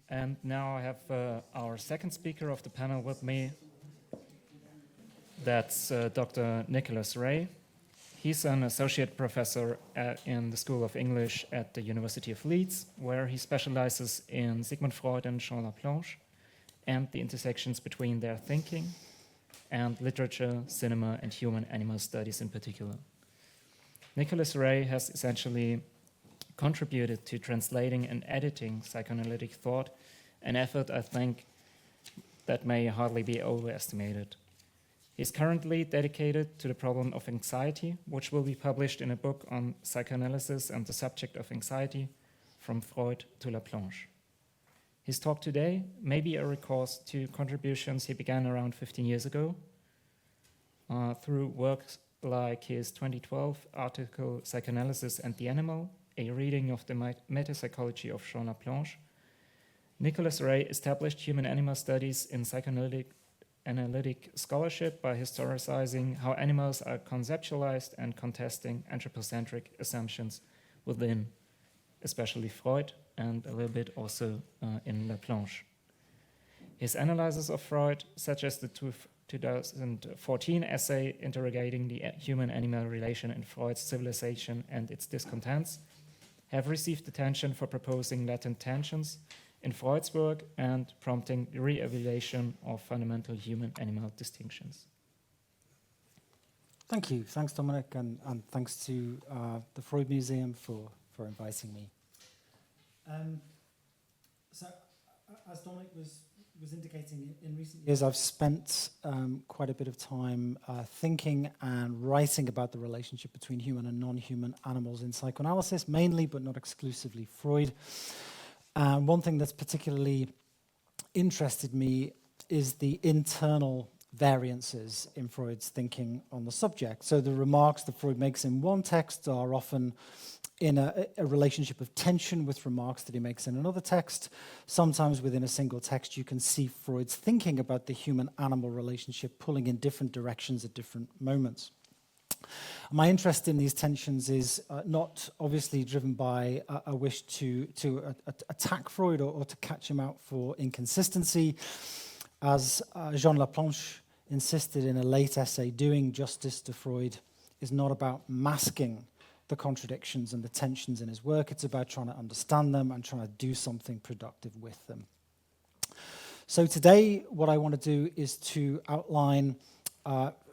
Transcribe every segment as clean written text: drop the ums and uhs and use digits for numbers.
And now I have our second speaker of the panel with me. That's Dr. Nicholas Ray. He's an associate professor in the School of English at the University of Leeds, where he specializes in Sigmund Freud and Jean Laplanche and the intersections between their thinking and literature, cinema, and human animal studies in particular. Nicholas Ray has essentially contributed to translating and editing psychoanalytic thought, an effort I think that may hardly be overestimated. He's currently dedicated to the problem of anxiety, which will be published in a book on psychoanalysis and the subject of anxiety, from Freud to Laplanche. His talk today may be a recourse to contributions he began around 15 years ago through works like his 2012 article Psychoanalysis and the Animal, a reading of the metapsychology of Jean Laplanche. Nicholas Ray established human-animal studies in psychoanalytic scholarship by historicizing how animals are conceptualized and contesting anthropocentric assumptions within, especially Freud, and a little bit also in Laplanche. His analysis of Freud, such as the 2014 essay interrogating the human-animal relation in Freud's civilization and its discontents, have received attention for proposing latent tensions in Freud's work and prompting the re-evaluation of fundamental human-animal distinctions. Thank you. Thanks, Dominic, and thanks to the Freud Museum for inviting me. So, as Dominic was indicating, in recent years I've spent quite a bit of time thinking and writing about the relationship between human and non-human animals in psychoanalysis, mainly but not exclusively Freud. One thing that's particularly interested me is the internal variances in Freud's thinking on the subject. So the remarks that Freud makes in one text are often in a relationship of tension with remarks that he makes in another text. Sometimes within a single text you can see Freud's thinking about the human-animal relationship pulling in different directions at different moments. My interest in these tensions is not obviously driven by a wish to attack Freud or to catch him out for inconsistency. As Jean Laplanche insisted in a late essay, doing justice to Freud is not about masking the contradictions and the tensions in his work. It's about trying to understand them and trying to do something productive with them. So today, what I want to do is to outline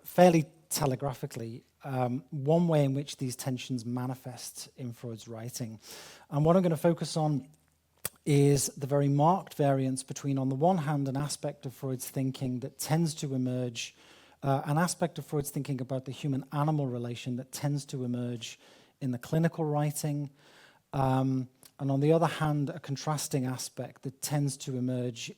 fairly telegraphically one way in which these tensions manifest in Freud's writing. And what I'm going to focus on is the very marked variance between, on the one hand, an aspect of Freud's thinking that tends to emerge, an aspect of Freud's thinking about the human-animal relation that tends to emerge in the clinical writing, and on the other hand, a contrasting aspect that tends to emerge,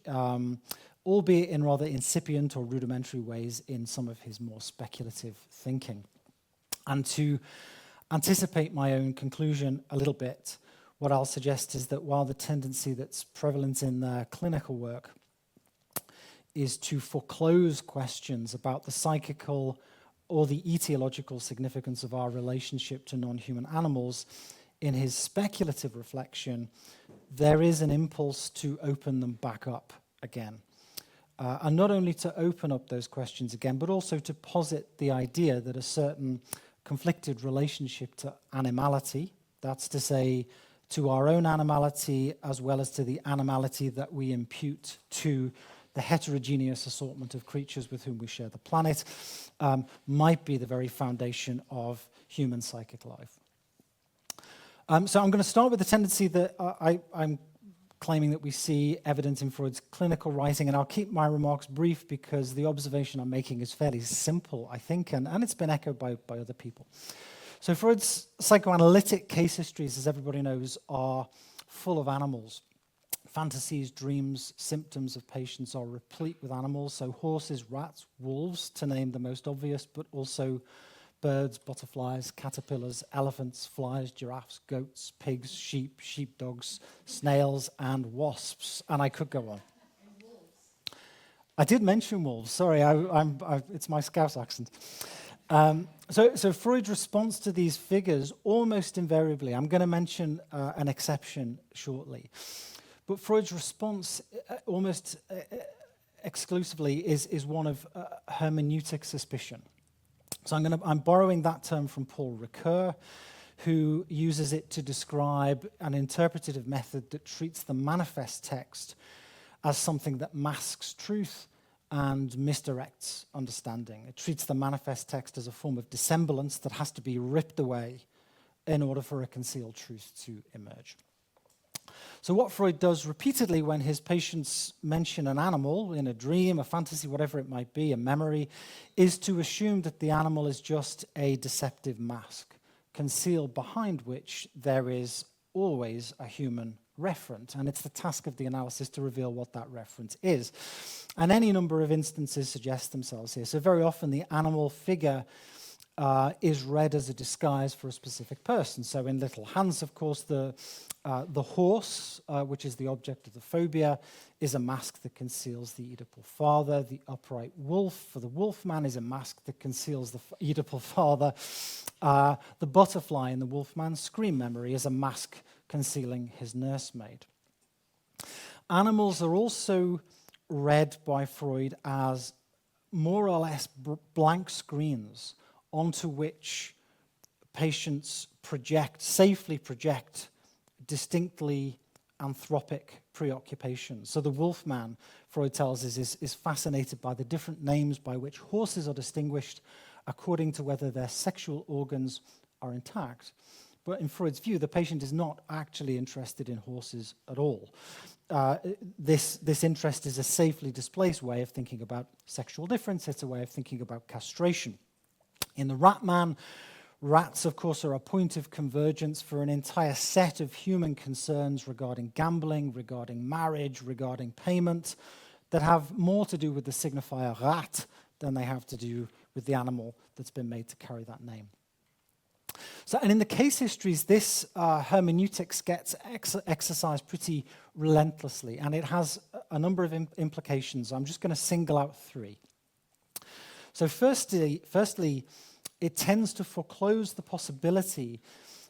albeit in rather incipient or rudimentary ways, in some of his more speculative thinking. And to anticipate my own conclusion a little bit, what I'll suggest is that while the tendency that's prevalent in their clinical work is to foreclose questions about the psychical or the etiological significance of our relationship to non-human animals, in his speculative reflection, there is an impulse to open them back up again. And not only to open up those questions again, but also to posit the idea that a certain conflicted relationship to animality, that's to say, to our own animality as well as to the animality that we impute to the heterogeneous assortment of creatures with whom we share the planet, might be the very foundation of human psychic life. So I'm going to start with the tendency that I'm claiming that we see evident in Freud's clinical writing, and I'll keep my remarks brief because the observation I'm making is fairly simple, I think, and it's been echoed by other people. So Freud's psychoanalytic case histories, as everybody knows, are full of animals. Fantasies, dreams, symptoms of patients are replete with animals, so horses, rats, wolves, to name the most obvious, but also birds, butterflies, caterpillars, elephants, flies, giraffes, goats, pigs, sheep, sheepdogs, snails, and wasps. And I could go on. And wolves. I did mention wolves. Sorry, it's my Scouse accent. So Freud's response to these figures, almost invariably, I'm going to mention an exception shortly, But Freud's response almost exclusively is one of hermeneutic suspicion. So I'm borrowing that term from Paul Ricoeur, who uses it to describe an interpretative method that treats the manifest text as something that masks truth and misdirects understanding. It treats the manifest text as a form of dissemblance that has to be ripped away in order for a concealed truth to emerge. So what Freud does repeatedly when his patients mention an animal in a dream, a fantasy, whatever it might be, a memory, is to assume that the animal is just a deceptive mask, concealed behind which there is always a human referent. And it's the task of the analysis to reveal what that reference is. And any number of instances suggest themselves here. So very often the animal figure is read as a disguise for a specific person. So in Little Hans, of course, the horse, which is the object of the phobia, is a mask that conceals the Oedipal father. The upright wolf for the wolfman is a mask that conceals the Oedipal father. The butterfly in the wolfman's scream memory is a mask concealing his nursemaid. Animals are also read by Freud as more or less blank screens onto which patients safely project distinctly anthropic preoccupations. So the wolfman, Freud tells us, is fascinated by the different names by which horses are distinguished according to whether their sexual organs are intact. But in Freud's view, the patient is not actually interested in horses at all. This interest is a safely displaced way of thinking about sexual difference. It's a way of thinking about castration. In the rat man, rats, of course, are a point of convergence for an entire set of human concerns regarding gambling, regarding marriage, regarding payment, that have more to do with the signifier rat than they have to do with the animal that's been made to carry that name. So, and in the case histories, this hermeneutics gets exercised pretty relentlessly, and it has a number of implications. I'm just going to single out three. So firstly, it tends to foreclose the possibility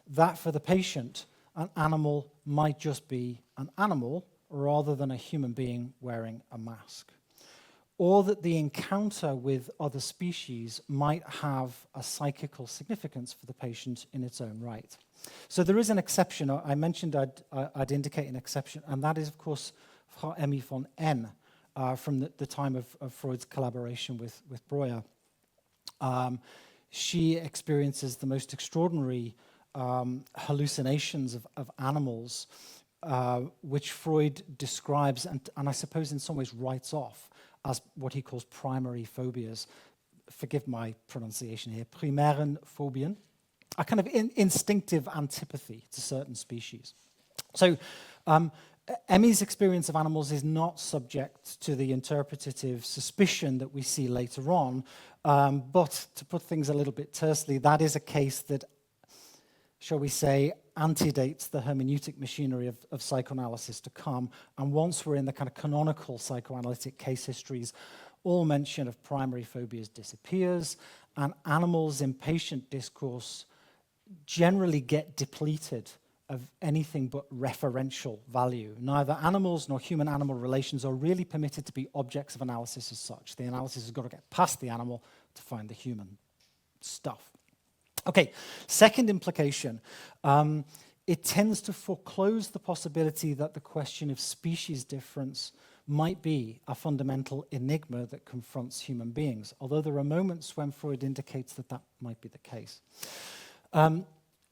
that for the patient, an animal might just be an animal rather than a human being wearing a mask, or that the encounter with other species might have a psychical significance for the patient in its own right. So there is an exception. I mentioned I'd indicate an exception, and that is, of course, Frau Emmy von N. From the time of Freud's collaboration with Breuer. She experiences the most extraordinary hallucinations of animals, which Freud describes and I suppose in some ways writes off as what he calls primary phobias. Forgive my pronunciation here, primären Phobien, a kind of instinctive antipathy to certain species. So Emmy's experience of animals is not subject to the interpretative suspicion that we see later on, but to put things a little bit tersely, that is a case that, shall we say, antedates the hermeneutic machinery of psychoanalysis to come. And once we're in the kind of canonical psychoanalytic case histories, all mention of primary phobias disappears, and animals in patient discourse generally get depleted of anything but referential value. Neither animals nor human-animal relations are really permitted to be objects of analysis as such. The analysis has got to get past the animal to find the human stuff. Okay, second implication. It tends to foreclose the possibility that the question of species difference might be a fundamental enigma that confronts human beings, although there are moments when Freud indicates that that might be the case.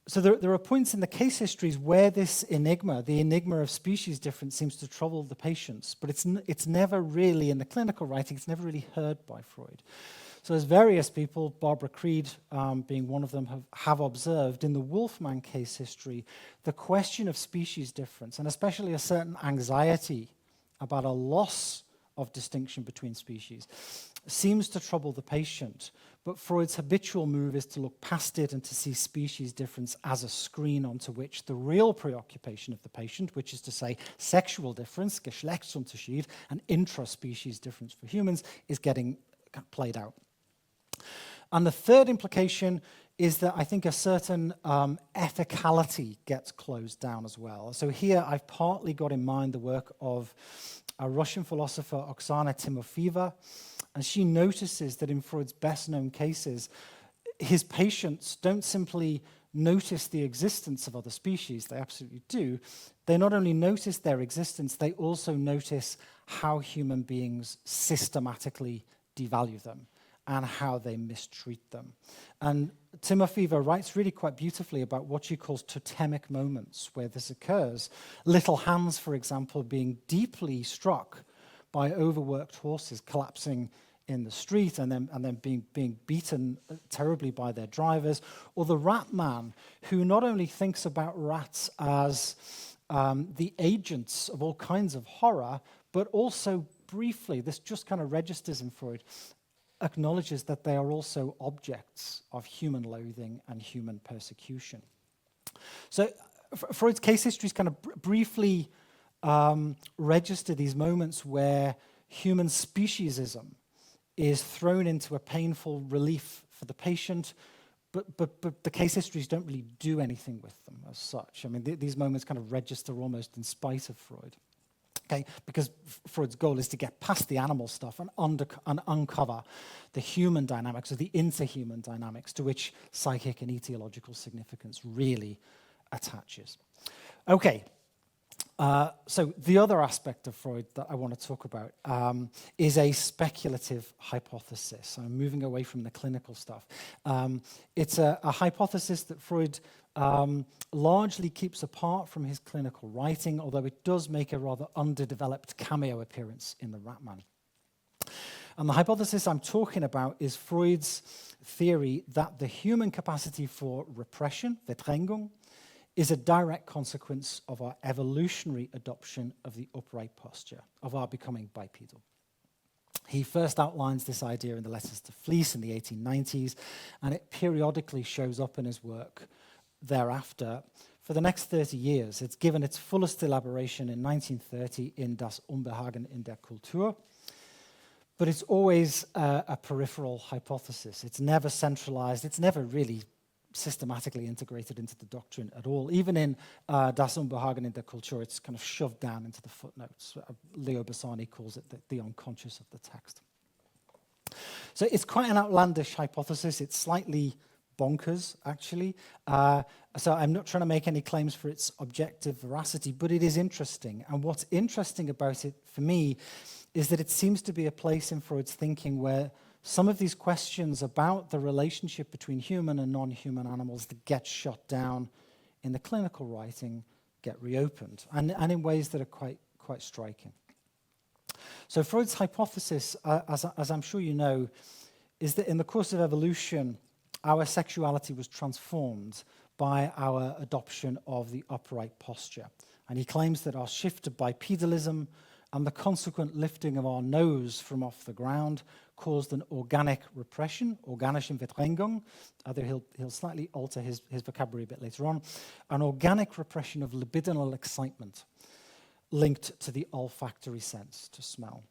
So there are points in the case histories where this enigma, the enigma of species difference, seems to trouble the patients, but it's never really, in the clinical writing, it's never really heard by Freud. So as various people, Barbara Creed being one of them, have observed, in the Wolfman case history, the question of species difference, and especially a certain anxiety about a loss of distinction between species, seems to trouble the patient. But Freud's habitual move is to look past it and to see species difference as a screen onto which the real preoccupation of the patient, which is to say sexual difference, Geschlechtsunterschied, and intraspecies difference for humans, is getting played out. And the third implication is that I think a certain ethicality gets closed down as well. So here I've partly got in mind the work of a Russian philosopher, Oksana Timofeeva, and she notices that in Freud's best-known cases, his patients don't simply notice the existence of other species, they absolutely do. They not only notice their existence, they also notice how human beings systematically devalue them and how they mistreat them. And Timofeeva writes really quite beautifully about what she calls totemic moments where this occurs. Little Hans, for example, being deeply struck by overworked horses collapsing in the street and then being beaten terribly by their drivers, or the rat man, who not only thinks about rats as the agents of all kinds of horror, but also briefly, this just kind of registers in Freud, acknowledges that they are also objects of human loathing and human persecution. So Freud's case histories kind of briefly register these moments where human speciesism is thrown into a painful relief for the patient, but the case histories don't really do anything with them as such. I mean, these moments kind of register almost in spite of Freud. Okay, because Freud's goal is to get past the animal stuff and uncover the human dynamics or the interhuman dynamics to which psychic and etiological significance really attaches. Okay, so the other aspect of Freud that I want to talk about is a speculative hypothesis. I'm moving away from the clinical stuff. It's a hypothesis that Freud largely keeps apart from his clinical writing, although it does make a rather underdeveloped cameo appearance in The Ratman. And the hypothesis I'm talking about is Freud's theory that the human capacity for repression, Verdrängung, is a direct consequence of our evolutionary adoption of the upright posture, of our becoming bipedal. He first outlines this idea in the Letters to Fleece in the 1890s, and it periodically shows up in his work thereafter. For the next 30 years, it's given its fullest elaboration in 1930 in Das Unbehagen in der Kultur, but it's always a peripheral hypothesis. It's never centralized, it's never really systematically integrated into the doctrine at all. Even in Das Unbehagen in der Kultur, it's kind of shoved down into the footnotes. Leo Bassani calls it the unconscious of the text. So it's quite an outlandish hypothesis. It's slightly bonkers, actually. So I'm not trying to make any claims for its objective veracity, but it is interesting. And what's interesting about it, for me, is that it seems to be a place in Freud's thinking where some of these questions about the relationship between human and non-human animals that get shut down in the clinical writing get reopened, and in ways that are quite striking. So Freud's hypothesis, as I'm sure you know, is that in the course of evolution, our sexuality was transformed by our adoption of the upright posture. And he claims that our shift to bipedalism and the consequent lifting of our nose from off the ground caused an organic repression, organische Verdrängung, although he'll slightly alter his vocabulary a bit later on, an organic repression of libidinal excitement linked to the olfactory sense, to smell.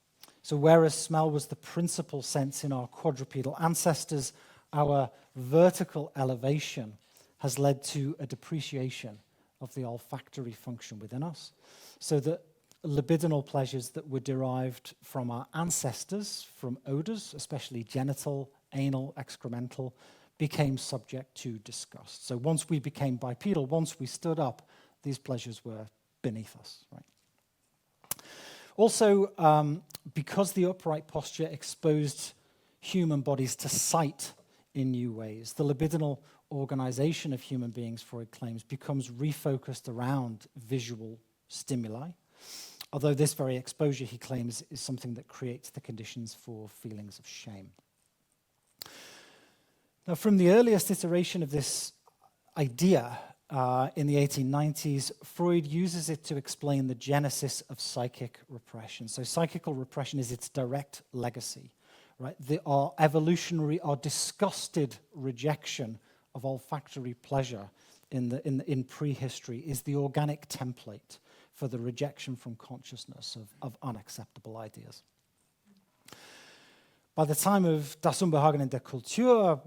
So whereas smell was the principal sense in our quadrupedal ancestors, our vertical elevation has led to a depreciation of the olfactory function within us, so that libidinal pleasures that were derived from our ancestors, from odors, especially genital, anal, excremental, became subject to disgust. So once we became bipedal, once we stood up, these pleasures were beneath us, right? Also, because the upright posture exposed human bodies to sight in new ways, the libidinal organization of human beings, Freud claims, becomes refocused around visual stimuli. Although this very exposure, he claims, is something that creates the conditions for feelings of shame. Now, from the earliest iteration of this idea in the 1890s, Freud uses it to explain the genesis of psychic repression. So psychical repression is its direct legacy, right? Our evolutionary, our disgusted rejection of olfactory pleasure in prehistory is the organic template for the rejection from consciousness of unacceptable ideas. By the time of Das Unbehagen in der Kultur,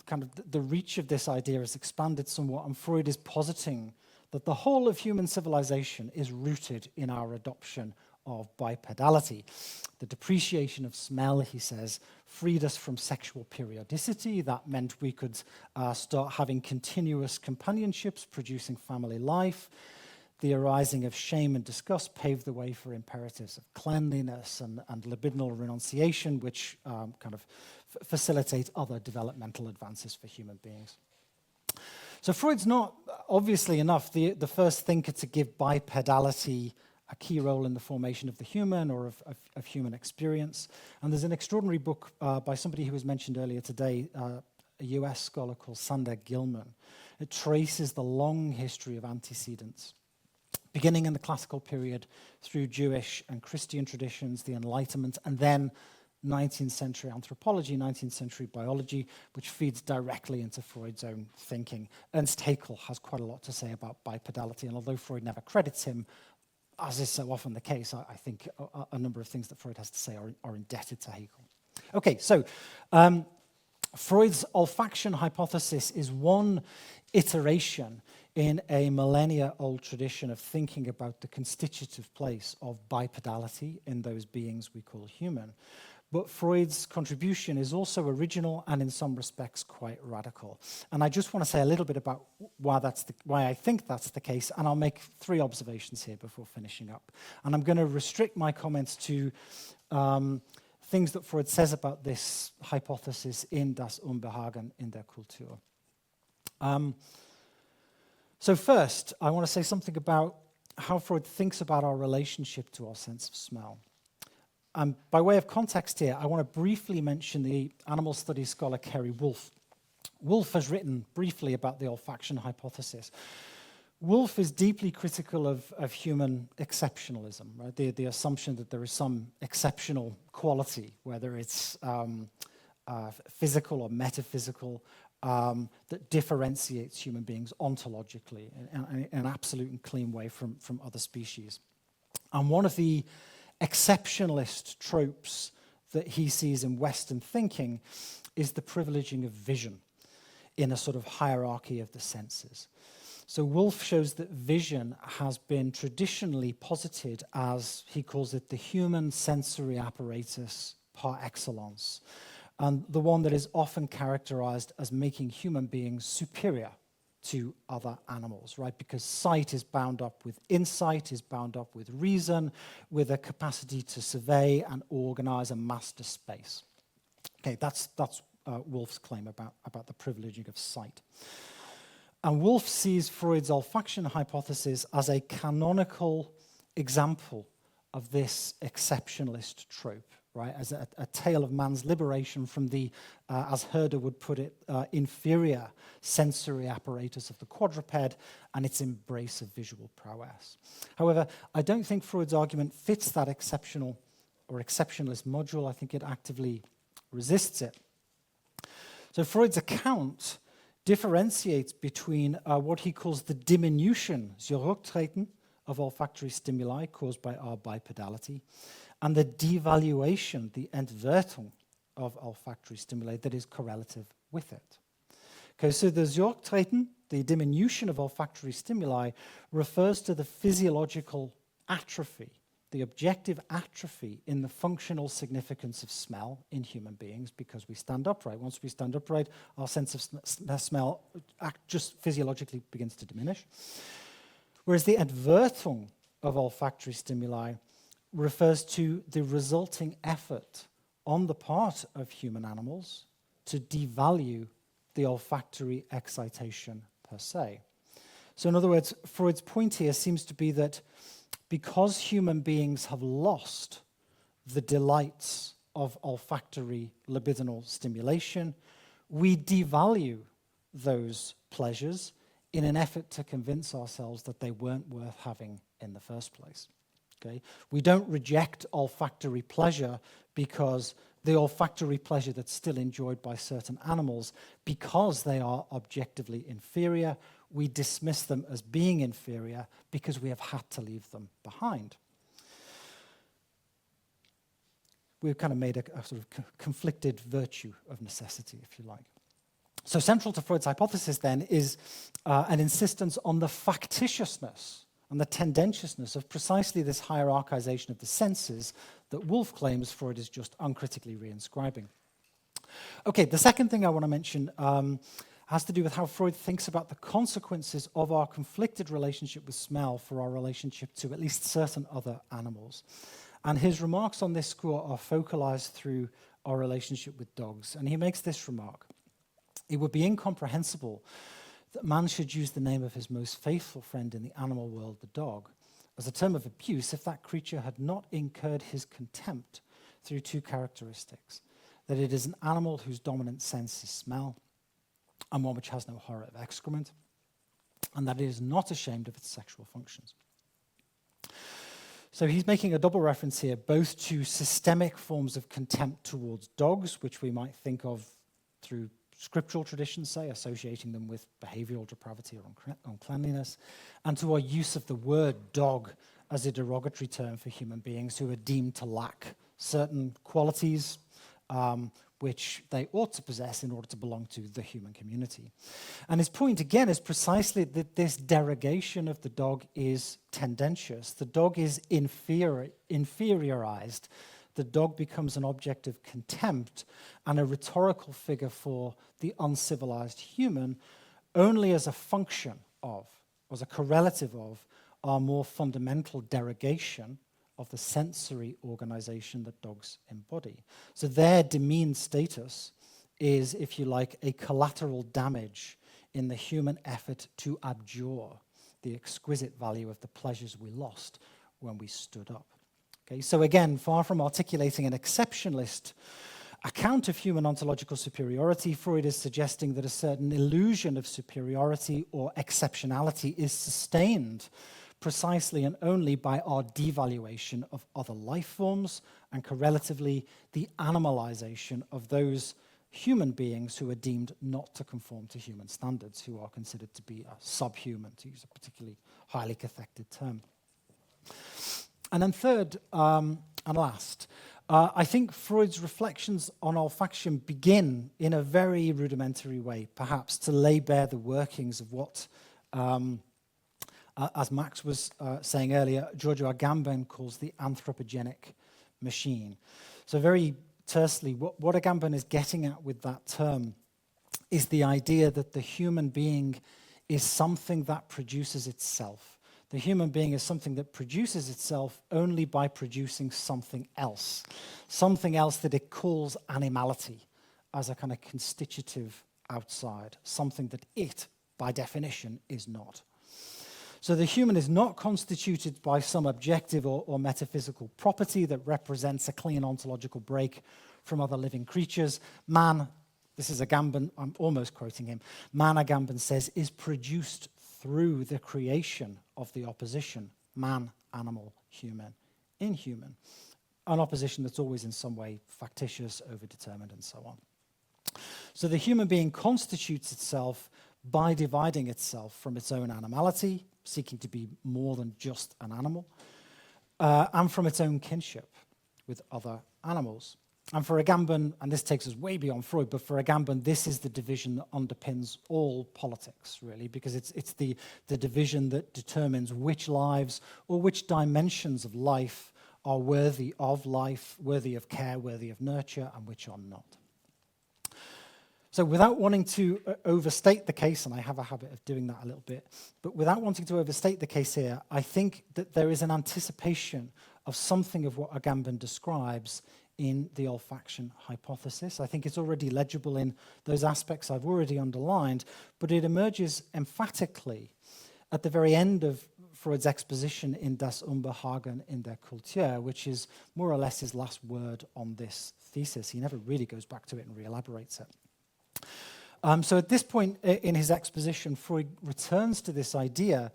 kind of the reach of this idea has expanded somewhat, and Freud is positing that the whole of human civilization is rooted in our adoption of bipedality. The depreciation of smell, he says, freed us from sexual periodicity. That meant we could start having continuous companionships, producing family life. The arising of shame and disgust paved the way for imperatives of cleanliness and libidinal renunciation, which kind of facilitate other developmental advances for human beings. So Freud's not, obviously enough, the first thinker to give bipedality a key role in the formation of the human or of human experience. And there's an extraordinary book by somebody who was mentioned earlier today, a US scholar called Sander Gilman. It traces the long history of antecedents, beginning in the classical period through Jewish and Christian traditions, the Enlightenment, and then 19th century anthropology, 19th century biology, which feeds directly into Freud's own thinking. Ernst Haeckel has quite a lot to say about bipedality, and although Freud never credits him, as is so often the case, I think a number of things that Freud has to say are indebted to Haeckel. Okay, so Freud's olfaction hypothesis is one iteration in a millennia-old tradition of thinking about the constitutive place of bipedality in those beings we call human. But Freud's contribution is also original and in some respects quite radical. And I just want to say a little bit about why I think that's the case, and I'll make 3 observations here before finishing up. And I'm going to restrict my comments to things that Freud says about this hypothesis in Das Unbehagen in der Kultur. So first, I want to say something about how Freud thinks about our relationship to our sense of smell. By way of context here, I want to briefly mention the animal studies scholar Kerry Wolfe. Wolfe has written briefly about the olfaction hypothesis. Wolfe is deeply critical of human exceptionalism, right? The assumption that there is some exceptional quality, whether it's physical or metaphysical, that differentiates human beings ontologically in an absolute and clean way from other species. And one of the exceptionalist tropes that he sees in Western thinking is the privileging of vision in a sort of hierarchy of the senses. So Wolfe shows that vision has been traditionally posited as, he calls it, the human sensory apparatus par excellence, and the one that is often characterized as making human beings superior to other animals, right? Because sight is bound up with insight, is bound up with reason, with a capacity to survey and organize and master space. Okay, that's Wolfe's claim about the privileging of sight. And Wolfe sees Freud's olfaction hypothesis as a canonical example of this exceptionalist trope, right? As a tale of man's liberation from the, as Herder would put it, inferior sensory apparatus of the quadruped and its embrace of visual prowess. However, I don't think Freud's argument fits that exceptional or exceptionalist module. I think it actively resists it. So Freud's account differentiates between what he calls the diminution, Zurücktreten, of olfactory stimuli caused by our bipedality, and the devaluation, the Entwertung of olfactory stimuli that is correlative with it. Okay, so the Zurücktreten, the diminution of olfactory stimuli, refers to the physiological atrophy, the objective atrophy in the functional significance of smell in human beings because we stand upright. Once we stand upright, our sense of smell just physiologically begins to diminish. Whereas the Entwertung of olfactory stimuli refers to the resulting effort on the part of human animals to devalue the olfactory excitation per se. So in other words, Freud's point here seems to be that because human beings have lost the delights of olfactory libidinal stimulation, we devalue those pleasures in an effort to convince ourselves that they weren't worth having in the first place. Okay? We don't reject olfactory pleasure because the olfactory pleasure that's still enjoyed by certain animals, because they are objectively inferior, we dismiss them as being inferior because we have had to leave them behind. We've kind of made a sort of conflicted virtue of necessity, if you like. So central to Freud's hypothesis then is an insistence on the factitiousness and the tendentiousness of precisely this hierarchization of the senses that Wolff claims Freud is just uncritically reinscribing. Okay, the second thing I want to mention has to do with how Freud thinks about the consequences of our conflicted relationship with smell for our relationship to at least certain other animals. And his remarks on this score are focalized through our relationship with dogs. And he makes this remark: it would be incomprehensible that man should use the name of his most faithful friend in the animal world, the dog, as a term of abuse if that creature had not incurred his contempt through two characteristics: that it is an animal whose dominant sense is smell, and one which has no horror of excrement, and that it is not ashamed of its sexual functions. So he's making a double reference here, both to systemic forms of contempt towards dogs, which we might think of through scriptural traditions, say, associating them with behavioral depravity or uncleanliness, and to our use of the word dog as a derogatory term for human beings who are deemed to lack certain qualities which they ought to possess in order to belong to the human community. And his point, again, is precisely that this derogation of the dog is tendentious. The dog is inferiorized. The dog becomes an object of contempt and a rhetorical figure for the uncivilized human only as a function of, as a correlative of, our more fundamental derogation of the sensory organization that dogs embody. So their demeaned status is, if you like, a collateral damage in the human effort to abjure the exquisite value of the pleasures we lost when we stood up. Okay, so again, far from articulating an exceptionalist account of human ontological superiority, Freud is suggesting that a certain illusion of superiority or exceptionality is sustained precisely and only by our devaluation of other life forms and correlatively the animalization of those human beings who are deemed not to conform to human standards, who are considered to be subhuman, to use a particularly highly cathected term. And then third and last, I think Freud's reflections on olfaction begin in a very rudimentary way, perhaps, to lay bare the workings of what, as Max was saying earlier, Giorgio Agamben calls the anthropogenic machine. So very tersely, what Agamben is getting at with that term is the idea that the human being is something that produces itself. The human being is something that produces itself only by producing something else that it calls animality as a kind of constitutive outside, something that it, by definition, is not. So the human is not constituted by some objective or metaphysical property that represents a clean ontological break from other living creatures. Man, this is Agamben, I'm almost quoting him, man, Agamben says, is produced through the creation of the opposition, man, animal, human, inhuman, an opposition that's always in some way factitious, overdetermined, and so on. So the human being constitutes itself by dividing itself from its own animality, seeking to be more than just an animal, and from its own kinship with other animals. And for Agamben, and this takes us way beyond Freud, but for Agamben, this is the division that underpins all politics, really, because it's the division that determines which lives or which dimensions of life are worthy of life, worthy of care, worthy of nurture, and which are not. So without wanting to overstate the case, and I have a habit of doing that a little bit, but without wanting to overstate the case here, I think that there is an anticipation of something of what Agamben describes in the olfaction hypothesis. I think it's already legible in those aspects I've already underlined, but it emerges emphatically at the very end of Freud's exposition in Das Unbehagen in der Kultur, which is more or less his last word on this thesis. He never really goes back to it and re-elaborates it. So at this point in his exposition, Freud returns to this idea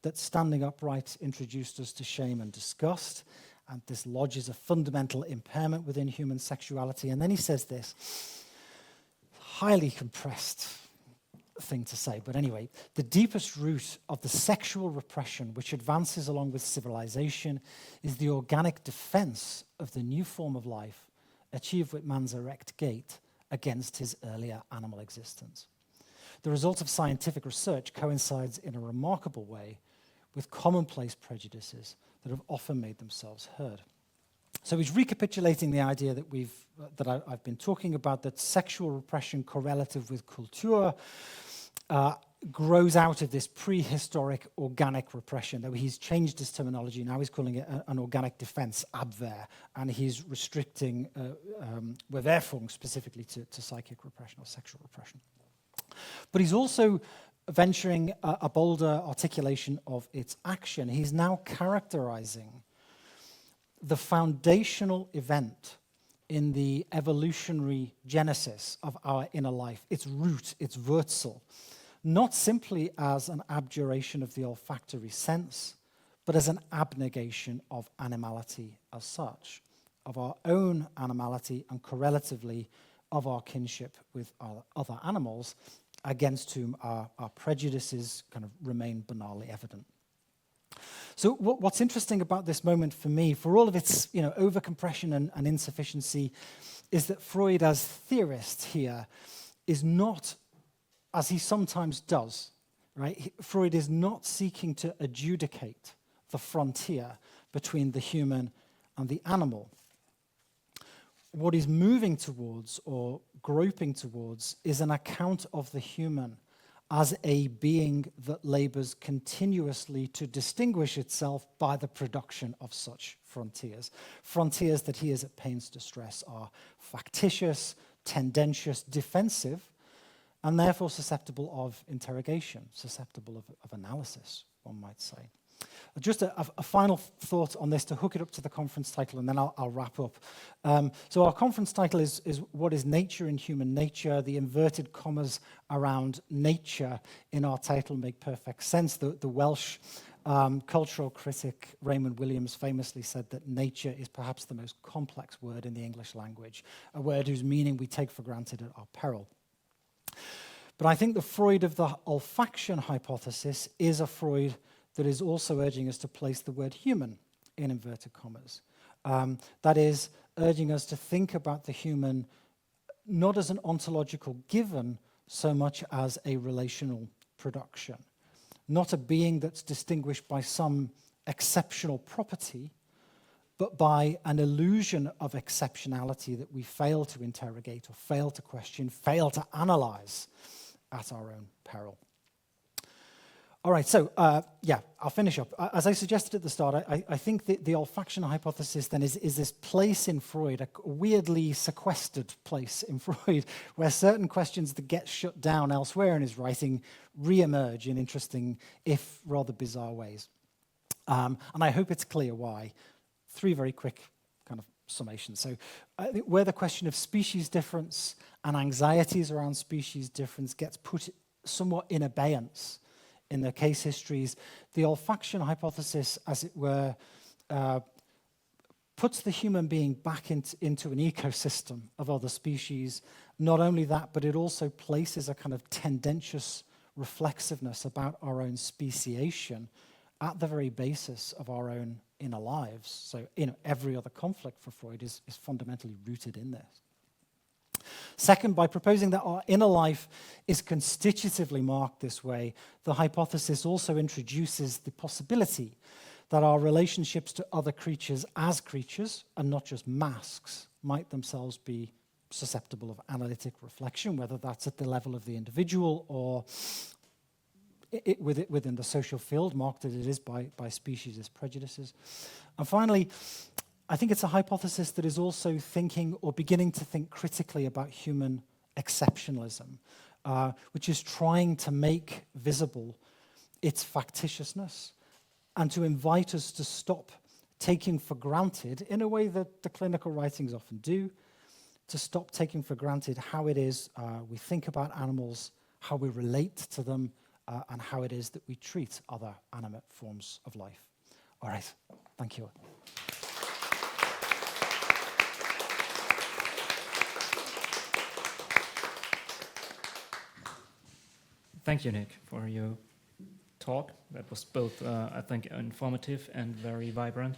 that standing upright introduced us to shame and disgust, and this lodges a fundamental impairment within human sexuality. And then he says this, highly compressed thing to say, but anyway, the deepest root of the sexual repression which advances along with civilization is the organic defense of the new form of life achieved with man's erect gait against his earlier animal existence. The result of scientific research coincides in a remarkable way with commonplace prejudices that have often made themselves heard. So he's recapitulating the idea that I've been talking about, that sexual repression correlative with culture grows out of this prehistoric organic repression. Though he's changed his terminology, now he's calling it an organic defense, Abwehr, and he's restricting Wehrführung specifically to psychic repression or sexual repression. But he's also venturing a bolder articulation of its action. He's now characterizing the foundational event in the evolutionary genesis of our inner life, its root, its Wurzel, not simply as an abjuration of the olfactory sense, but as an abnegation of animality as such, of our own animality and correlatively of our kinship with our other animals, against whom our prejudices kind of remain banally evident. So what's interesting about this moment for me, for all of its overcompression and insufficiency, is that Freud as theorist here is not, as he sometimes does, right? Freud is not seeking to adjudicate the frontier between the human and the animal. What he's moving towards or groping towards is an account of the human as a being that labors continuously to distinguish itself by the production of such frontiers. Frontiers that he is at pains to stress are factitious, tendentious, defensive, and therefore susceptible of interrogation, susceptible of analysis, one might say. Just a final thought on this to hook it up to the conference title, and then I'll wrap up. So our conference title is What is Nature in Human Nature? The inverted commas around nature in our title make perfect sense. The Welsh cultural critic Raymond Williams famously said that nature is perhaps the most complex word in the English language, a word whose meaning we take for granted at our peril. But I think the Freud of the olfaction hypothesis is a Freud that is also urging us to place the word human in inverted commas. That is, urging us to think about the human not as an ontological given so much as a relational production. Not a being that's distinguished by some exceptional property, but by an illusion of exceptionality that we fail to interrogate or fail to question, fail to analyze at our own peril. All right, so I'll finish up. As I suggested at the start, I think the olfaction hypothesis then is this place in Freud, a weirdly sequestered place in Freud, where certain questions that get shut down elsewhere in his writing re-emerge in interesting, if rather bizarre ways. And I hope it's clear why. 3 very quick kind of summations. So I think where the question of species difference and anxieties around species difference gets put somewhat in abeyance in the case histories, the olfaction hypothesis, as it were, puts the human being back into an ecosystem of other species. Not only that, but it also places a kind of tendentious reflexiveness about our own speciation at the very basis of our own inner lives. So every other conflict for Freud is fundamentally rooted in this. Second, by proposing that our inner life is constitutively marked this way, the hypothesis also introduces the possibility that our relationships to other creatures as creatures, and not just masks, might themselves be susceptible of analytic reflection, whether that's at the level of the individual or within the social field, marked as it is by species as prejudices. And finally, I think it's a hypothesis that is also thinking or beginning to think critically about human exceptionalism, which is trying to make visible its factitiousness and to invite us to stop taking for granted, in a way that the clinical writings often do, to stop taking for granted how it is we think about animals, how we relate to them, and how it is that we treat other animate forms of life. All right, thank you. Thank you, Nick, for your talk. That was both, I think, informative and very vibrant.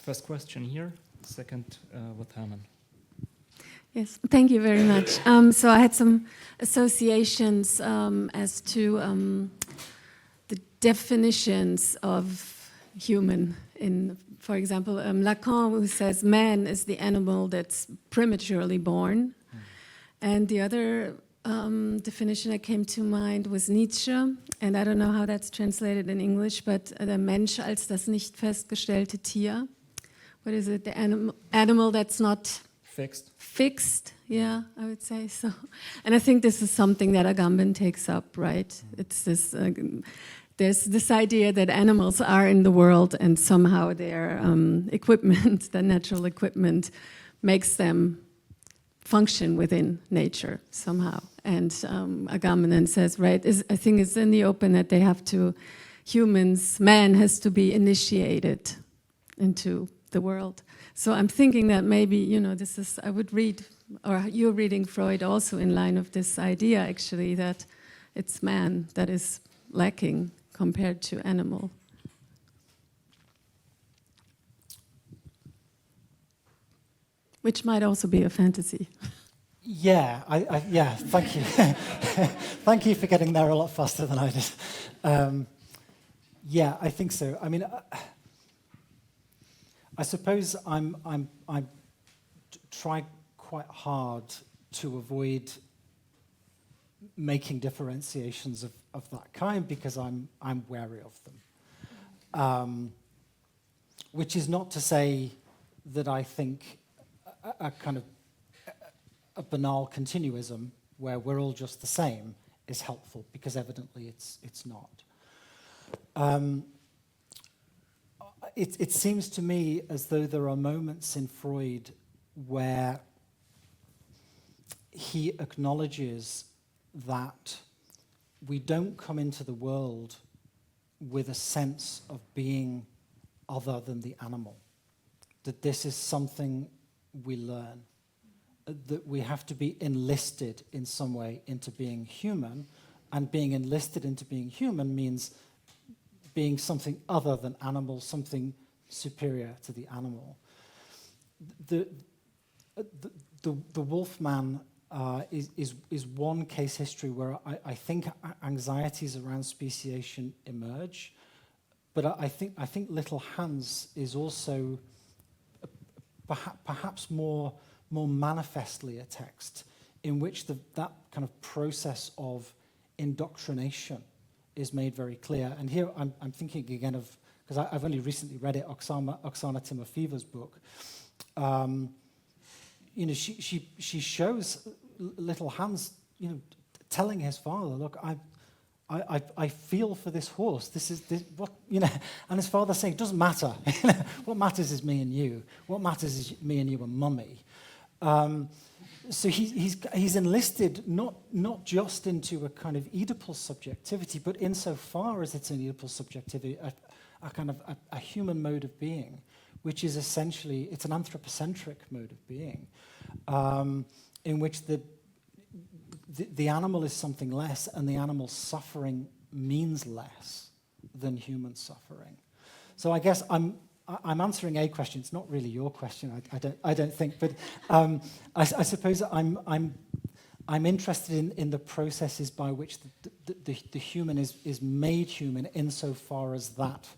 First question here, second with Herman. Yes, thank you very much. So I had some associations as to the definitions of human. In, for example, Lacan, who says man is the animal that's prematurely born. And the other definition that came to mind was Nietzsche, and I don't know how that's translated in English, but der Mensch als das nicht festgestellte Tier. What is it? The animal that's not fixed, yeah, I would say so. And I think this is something that Agamben takes up, right? It's this, there's this idea that animals are in the world and somehow their equipment, the natural equipment, makes them function within nature somehow. And Agamben then says, right, I think it's in the open that they have to, man has to be initiated into the world. So I'm thinking that maybe, you know, this is, I would read, or you're reading Freud also in line of this idea actually that it's man that is lacking compared to animal. Which might also be a fantasy. Yeah, yeah, thank you. Thank you for getting there a lot faster than I did. Yeah, I think so. I mean, I suppose I'm try quite hard to avoid making differentiations of that kind because I'm wary of them. Which is not to say that I think a kind of a banal continuism where we're all just the same is helpful, because evidently it's not. It seems to me as though there are moments in Freud where he acknowledges that we don't come into the world with a sense of being other than the animal, that this is something we learn, that we have to be enlisted in some way into being human, and being enlisted into being human means being something other than animal, something superior to the animal. The Wolfman is one case history where I think anxieties around speciation emerge, but I think Little Hans is also perhaps more manifestly a text in which that kind of process of indoctrination is made very clear. And here I'm thinking again of, because I've only recently read it, Oksana Timofeeva's book. You know, she shows Little Hans, you know, telling his father, look, I feel for this horse. This what, you know, and his father saying, it doesn't matter. What matters is me and you. What matters is me and you and mummy. So he's enlisted not just into a kind of Oedipal subjectivity, but insofar as it's an Oedipal subjectivity, a kind of a human mode of being, which is essentially, it's an anthropocentric mode of being, in which the animal is something less, and the animal's suffering means less than human suffering. So I guess I'm answering a question. It's not really your question, I don't think, but I suppose I'm interested in the processes by which the human is made human, insofar as that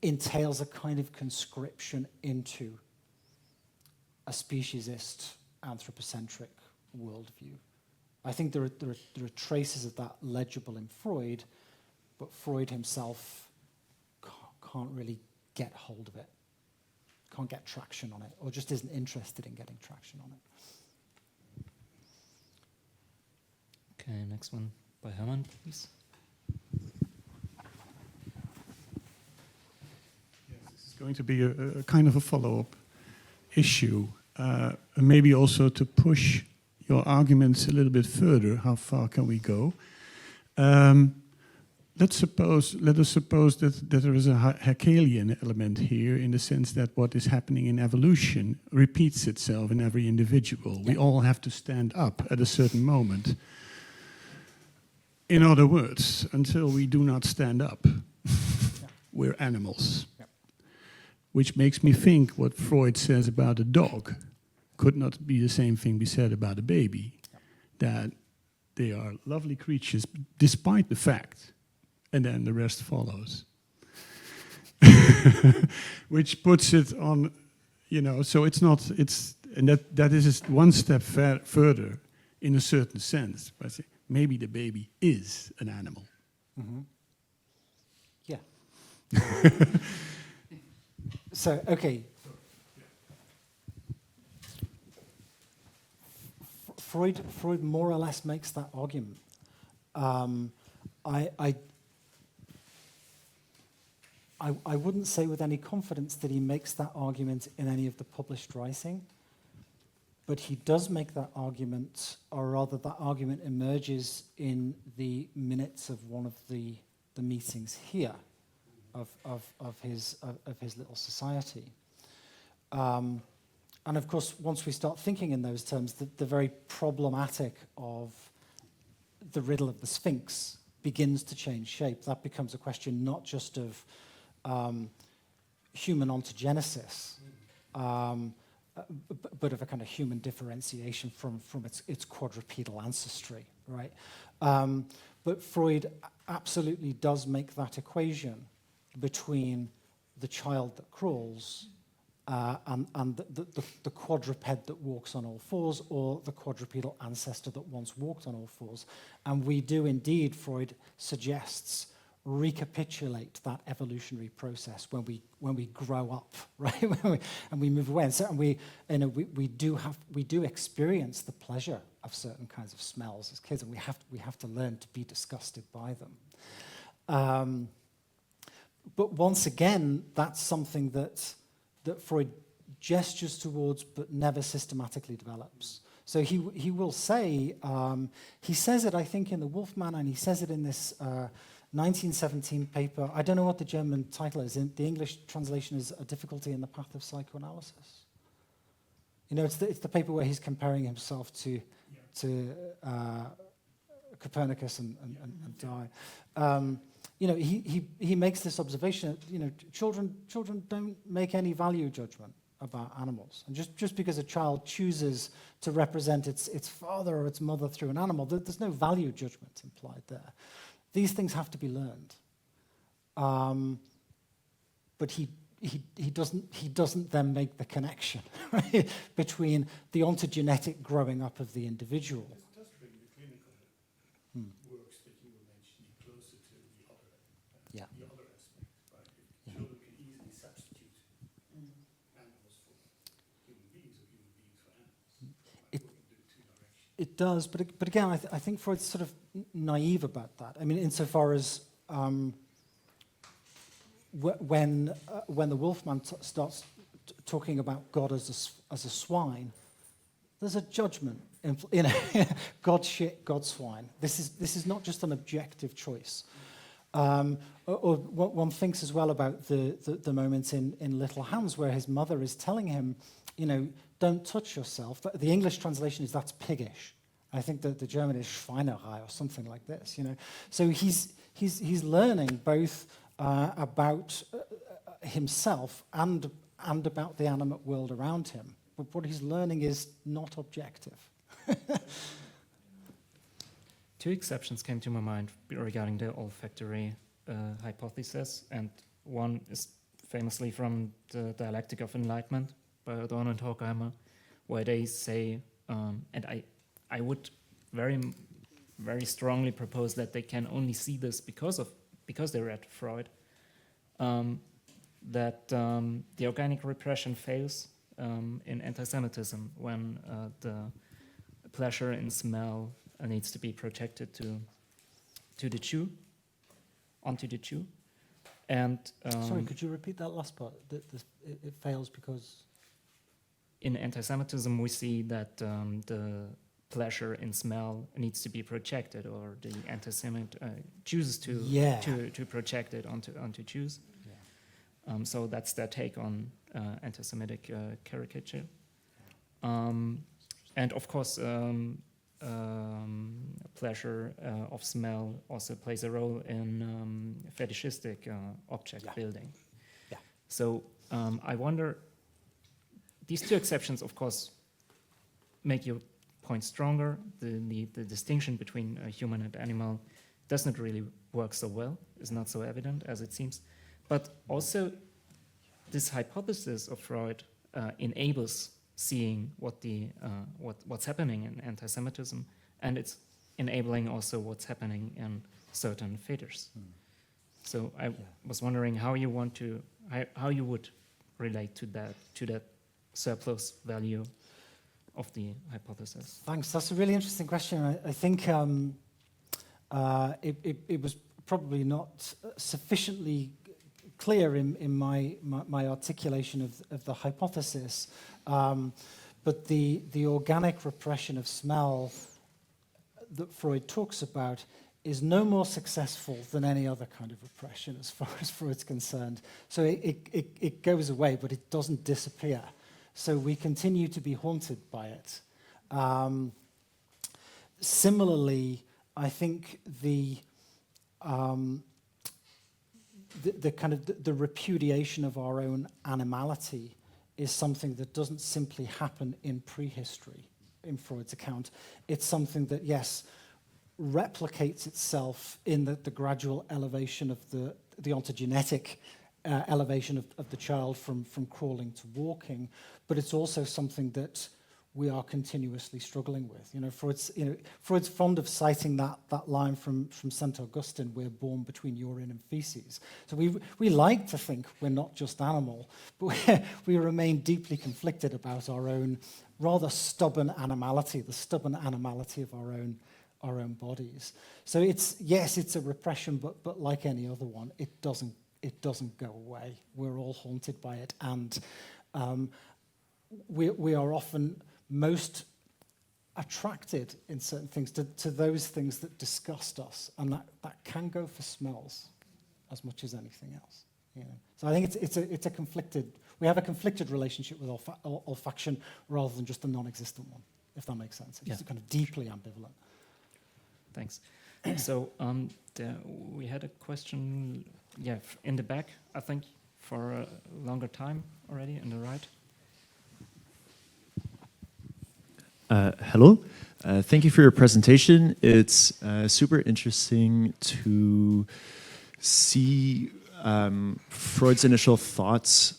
entails a kind of conscription into a speciesist anthropocentric worldview. I think there are traces of that legible in Freud, but Freud himself can't really get hold of it, can't get traction on it, or just isn't interested in getting traction on it. Okay, next one by Herman, please. Yes, this is going to be a kind of a follow-up issue, and maybe also to push your arguments a little bit further. How far can we go? Let us suppose that there is a Hegelian element here, in the sense that what is happening in evolution repeats itself in every individual. We all have to stand up at a certain moment. In other words, until we do not stand up, we're animals. Which makes me think what Freud says about a dog could not be the same thing be said about a baby, that they are lovely creatures despite the fact, and then the rest follows. Which puts it on, so it's not, and that is one step further in a certain sense. But maybe the baby is an animal. Mm-hmm. Yeah. So, okay. Freud more or less makes that argument. I wouldn't say with any confidence that he makes that argument in any of the published writing, but he does make that argument, or rather that argument emerges in the minutes of one of the meetings here of his little society. And of course, once we start thinking in those terms, the very problematic of the riddle of the Sphinx begins to change shape. That becomes a question not just of human ontogenesis, but of a kind of human differentiation from its quadrupedal ancestry, right? But Freud absolutely does make that equation between the child that crawls and the quadruped that walks on all fours, or the quadrupedal ancestor that once walked on all fours. And we do indeed, Freud suggests, recapitulate that evolutionary process when we grow up, right? and we move away. And so we do experience the pleasure of certain kinds of smells as kids, and we have to learn to be disgusted by them. But once again, that's something that Freud gestures towards but never systematically develops. So he will say, he says it, I think, in The Wolfman, and he says it in this 1917 paper. I don't know what the German title is. The English translation is A Difficulty in the Path of Psychoanalysis. It's the paper where he's comparing himself to Copernicus and Dye. He makes this observation. Children don't make any value judgment about animals, and just because a child chooses to represent its father or its mother through an animal, there's no value judgment implied there. These things have to be learned, but he doesn't then make the connection, right, between the ontogenetic growing up of the individual. This does bring the clinical works that you were mentioning closer to the other aspect, right? Children can easily substitute animals for human beings, or human beings for animals. It does, but again, I think Freud's sort of naive about that. I mean, insofar as when the Wolfman starts talking about God as a swine, there's a judgment. God shit, God swine. This is not just an objective choice. Or one thinks as well about the moment in Little Hans where his mother is telling him, don't touch yourself. The English translation is that's piggish. I think that the German is Schweinerei or something like this. So he's learning both about himself and about the animate world around him. But what he's learning is not objective. Two exceptions came to my mind regarding the olfactory hypothesis, and one is famously from the Dialectic of Enlightenment by Adorno and Horkheimer, where they say, and I would very, very strongly propose that they can only see this because they read Freud, that the organic repression fails in anti-Semitism when the pleasure in smell needs to be projected to the Jew, onto the Jew. And sorry, could you repeat that last part? It fails because in anti-Semitism we see that the pleasure in smell needs to be projected, or the anti-Semite chooses to project it onto Jews. Yeah. So that's their take on anti-Semitic caricature. And of course, pleasure of smell also plays a role in fetishistic object building. Yeah. So I wonder, these two exceptions, of course, make your point stronger. The distinction between a human and animal does not really work so well, is not so evident as it seems. But also, this hypothesis of Freud enables seeing what's happening in anti-Semitism, and it's enabling also what's happening in certain fetishes. So I was wondering how you would relate to that surplus value of the hypothesis. Thanks. That's a really interesting question. I think it was probably not sufficiently clear in my articulation of the hypothesis, but the organic repression of smell that Freud talks about is no more successful than any other kind of repression as far as Freud's concerned. So it goes away, but it doesn't disappear. So we continue to be haunted by it. Similarly, I think the kind of the repudiation of our own animality is something that doesn't simply happen in prehistory, in Freud's account. It's something that, yes, replicates itself in the gradual elevation of the ontogenetic elevation of the child from crawling to walking, but it's also something that we are continuously struggling with. Freud's fond of citing that line from St. Augustine, we're born between urine and feces. So we like to think we're not just animal, but we remain deeply conflicted about our own rather stubborn animality, the stubborn animality of our own bodies. So it's a repression, but like any other one, it doesn't go away. We're all haunted by it, and we are often most attracted in certain things to those things that disgust us, and that can go for smells as much as anything else. So I think it's a conflicted. We have a conflicted relationship with olfaction rather than just a non-existent one, if that makes sense. It's kind of deeply ambivalent. Thanks. So we had a question, in the back, I think, for a longer time already, on the right. Hello. Thank you for your presentation. It's super interesting to see Freud's initial thoughts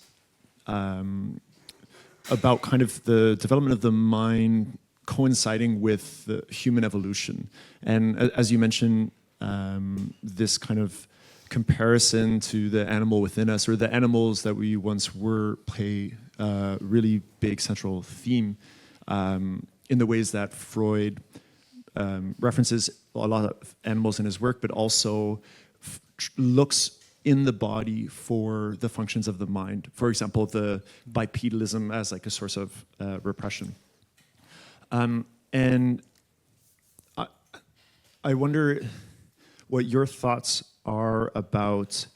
about kind of the development of the mind coinciding with the human evolution. And as you mentioned, this kind of comparison to the animal within us, or the animals that we once were, play a really big central theme in the ways that Freud references a lot of animals in his work, but also looks in the body for the functions of the mind. For example, the bipedalism as like a source of repression. And I wonder what your thoughts are about,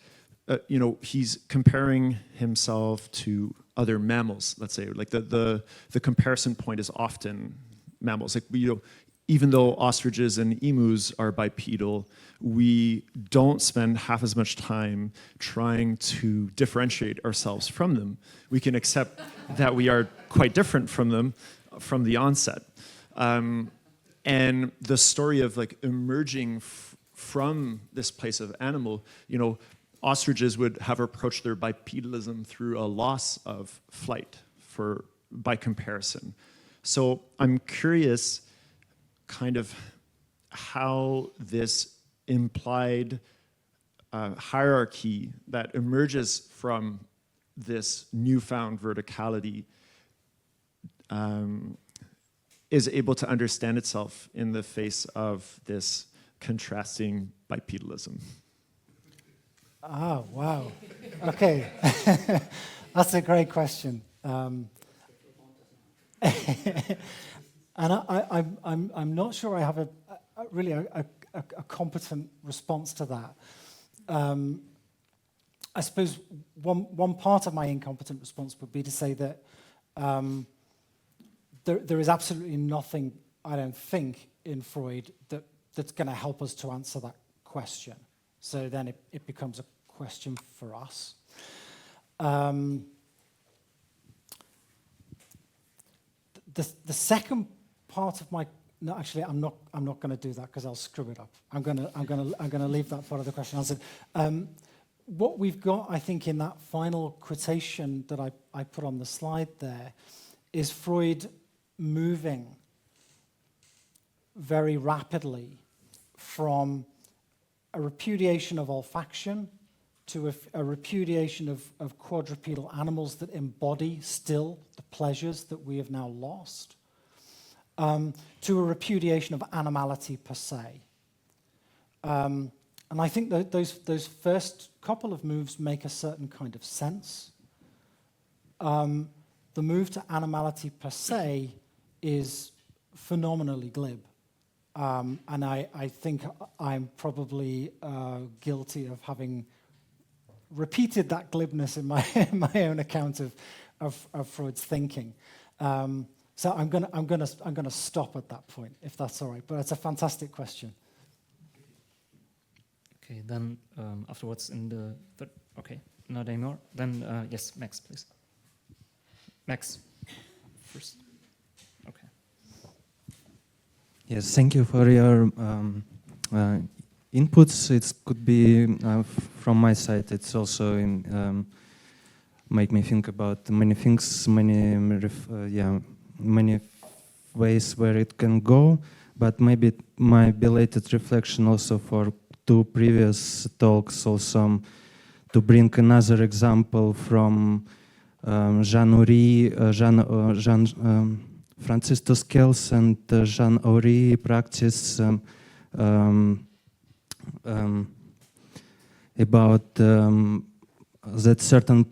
he's comparing himself to other mammals, let's say, like the comparison point is often mammals. Like, even though ostriches and emus are bipedal, we don't spend half as much time trying to differentiate ourselves from them. We can accept that we are quite different from them from the onset. And the story of like emerging from this place of animal, ostriches would have approached their bipedalism through a loss of flight by comparison. So I'm curious kind of how this implied hierarchy that emerges from this newfound verticality is able to understand itself in the face of this contrasting bipedalism. Ah, wow. Okay. That's a great question. And I'm not sure I have a competent response to that. I suppose one part of my incompetent response would be to say that there is absolutely nothing, I don't think, in Freud that's going to help us to answer that question. So then it becomes a question for us. The second part of my... No, actually, I'm not going to do that because I'll screw it up. I'm going to leave that part of the question answered. What we've got, I think, in that final quotation that I put on the slide there is Freud moving very rapidly from a repudiation of olfaction to a repudiation of quadrupedal animals that embody still the pleasures that we have now lost, to a repudiation of animality per se. And I think that those first couple of moves make a certain kind of sense. The move to animality per se is phenomenally glib. And I think I'm probably guilty of having repeated that glibness in my own account of Freud's thinking. So I'm gonna stop at that point, if that's all right. But it's a fantastic question. Okay, then afterwards in the third, okay, not anymore. Then yes, Max, please. Max, first. Okay. Yes, thank you for your inputs. It could be from my side. It's also make me think about many things, many ways where it can go. But maybe my belated reflection also for two previous talks, also to bring another example from Jean Francis Tosquelles and Jean Horry practice about that certain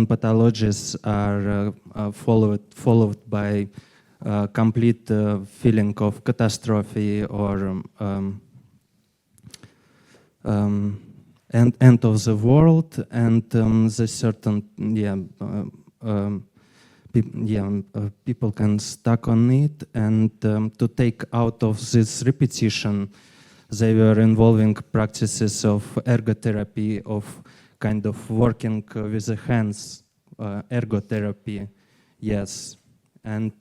pathologies are followed by complete feeling of catastrophe or end of the world, and the certain people can stuck on it, and to take out of this repetition, they were involving practices of ergotherapy, of kind of working with the hands, ergotherapy, yes, and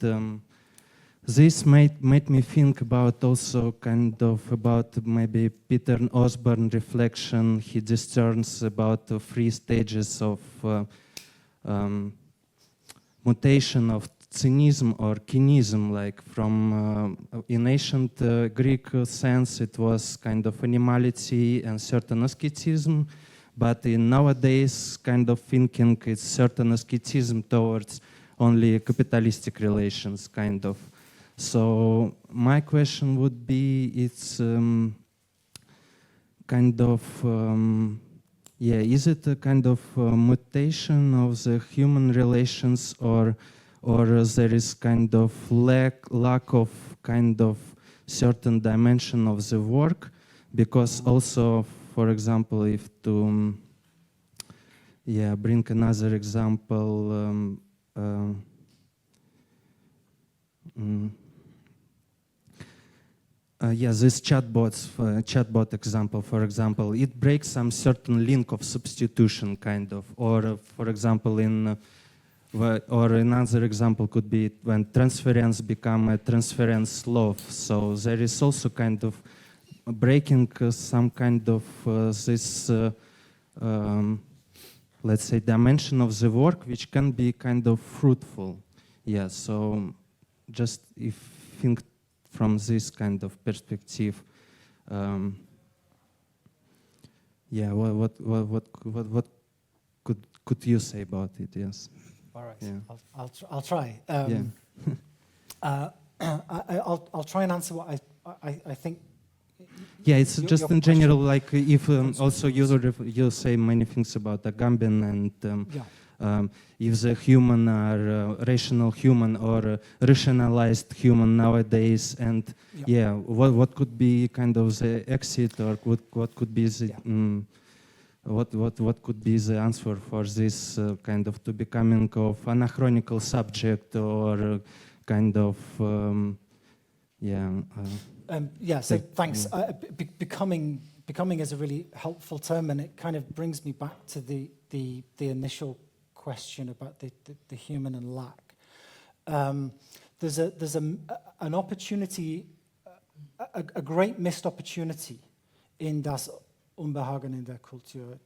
this made me think about also kind of about maybe Peter Osborne reflection. He discerns about the 3 stages of mutation of cynism or kinism, like from in ancient Greek sense it was kind of animality and certain asceticism, but in nowadays kind of thinking it's certain asceticism towards only capitalistic relations, kind of. So my question would be, it's kind of, is it a kind of mutation of the human relations, or there is kind of lack of kind of certain dimension of the work? Because also, for example, if to bring another example, this chatbot example, for example, it breaks some certain link of substitution, kind of, or for example, or another example could be when transference become a transference love. So there is also kind of breaking some kind of this, let's say, dimension of the work, which can be kind of fruitful. Yeah. So just if think from this kind of perspective, what could you say about it? Yes. All right. Yeah. I'll try. I'll try and answer what I think. Yeah, it's just in question. general, like if also you say many things about Agamben and. If the human are rational human or rationalized human nowadays, and what could be kind of the exit, or what could be the what could be the answer for this kind of to becoming of anachronical subject, or kind of So thanks. Becoming is a really helpful term, and it kind of brings me back to the initial question about the human and lack. there's an opportunity, a great missed opportunity in das Unbehagen in der Kultur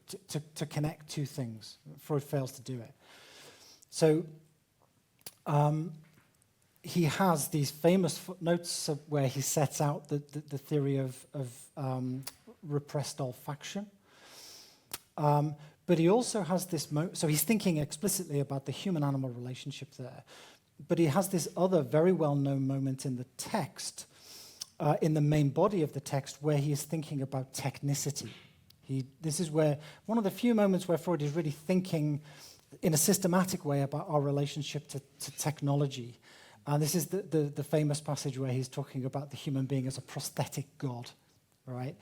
to connect two things. Freud fails to do it. So he has these famous footnotes where he sets out the theory of repressed olfaction. But he also has this, so he's thinking explicitly about the human-animal relationship there. But he has this other very well-known moment in the text, in the main body of the text, where he is thinking about technicity. This is where, one of the few moments where Freud is really thinking in a systematic way about our relationship to technology. And this is the famous passage where he's talking about the human being as a prosthetic god, right?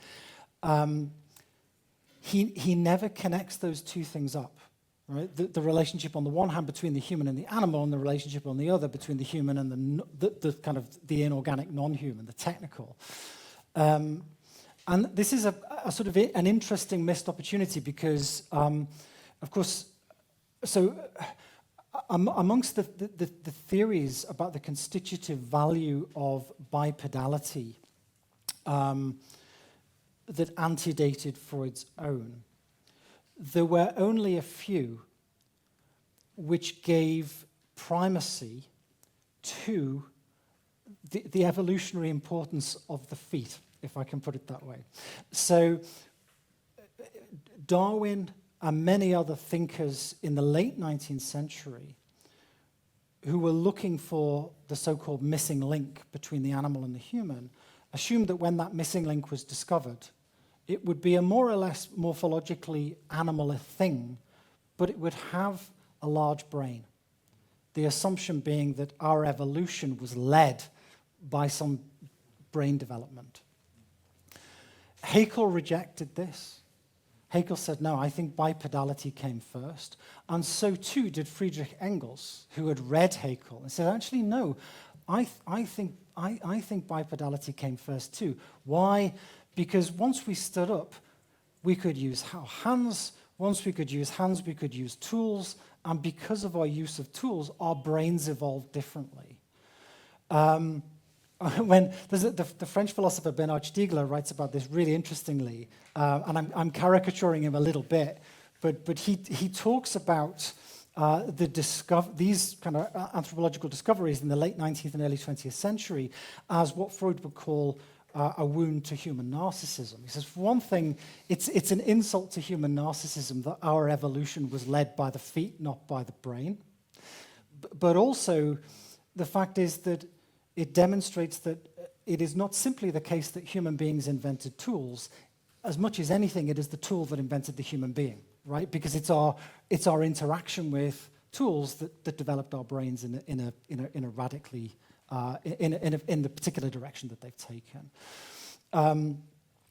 He never connects those two things up, right? The relationship on the one hand between the human and the animal, and the relationship on the other between the human and the kind of the inorganic non-human, the technical. And this is a sort of an interesting missed opportunity because, of course, so amongst the theories about the constitutive value of bipedality, that antedated Freud's own, there were only a few which gave primacy to the evolutionary importance of the feet, if I can put it that way. So Darwin and many other thinkers in the late 19th century who were looking for the so-called missing link between the animal and the human assumed that when that missing link was discovered, it would be a more or less morphologically animal thing, but it would have a large brain. The assumption being that our evolution was led by some brain development. Haeckel rejected this. Haeckel said, no, I think bipedality came first. And so too did Friedrich Engels, who had read Haeckel, and said, actually, no, I think bipedality came first too. Why? Because once we stood up, we could use hands. Once we could use hands, we could use tools. And because of our use of tools, our brains evolved differently. When the French philosopher Bernard Stiegler writes about this really interestingly, and I'm caricaturing him a little bit, but he talks about these kind of anthropological discoveries in the late 19th and early 20th century as what Freud would call a wound to human narcissism. He says, for one thing, it's an insult to human narcissism that our evolution was led by the feet, not by the brain. But also, the fact is that it demonstrates that it is not simply the case that human beings invented tools. As much as anything, it is the tool that invented the human being, right? Because it's our interaction with tools that developed our brains in a radically in the particular direction that they've taken.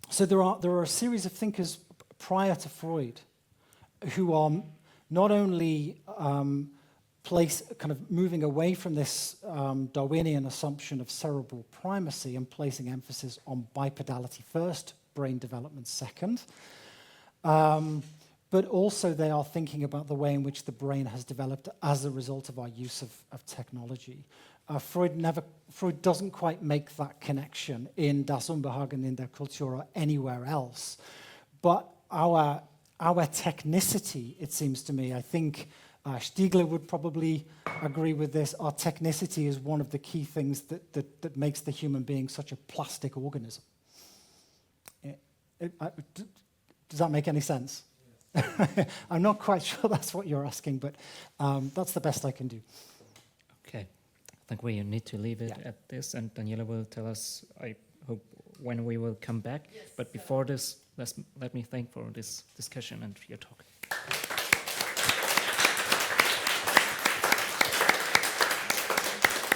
So there are a series of thinkers prior to Freud who are not only kind of moving away from this Darwinian assumption of cerebral primacy and placing emphasis on bipedality first, brain development second, but also they are thinking about the way in which the brain has developed as a result of our use of technology. Freud doesn't quite make that connection in Das Unbehagen in der Kultur or anywhere else. But our technicity, it seems to me, I think Stiegler would probably agree with this, our technicity is one of the key things that makes the human being such a plastic organism. Does that make any sense? Yes. I'm not quite sure that's what you're asking, but that's the best I can do. Okay. I think we need to leave it at this, and Daniela will tell us, I hope, when we will come back. Yes. But before this, let me thank for this discussion and your talk.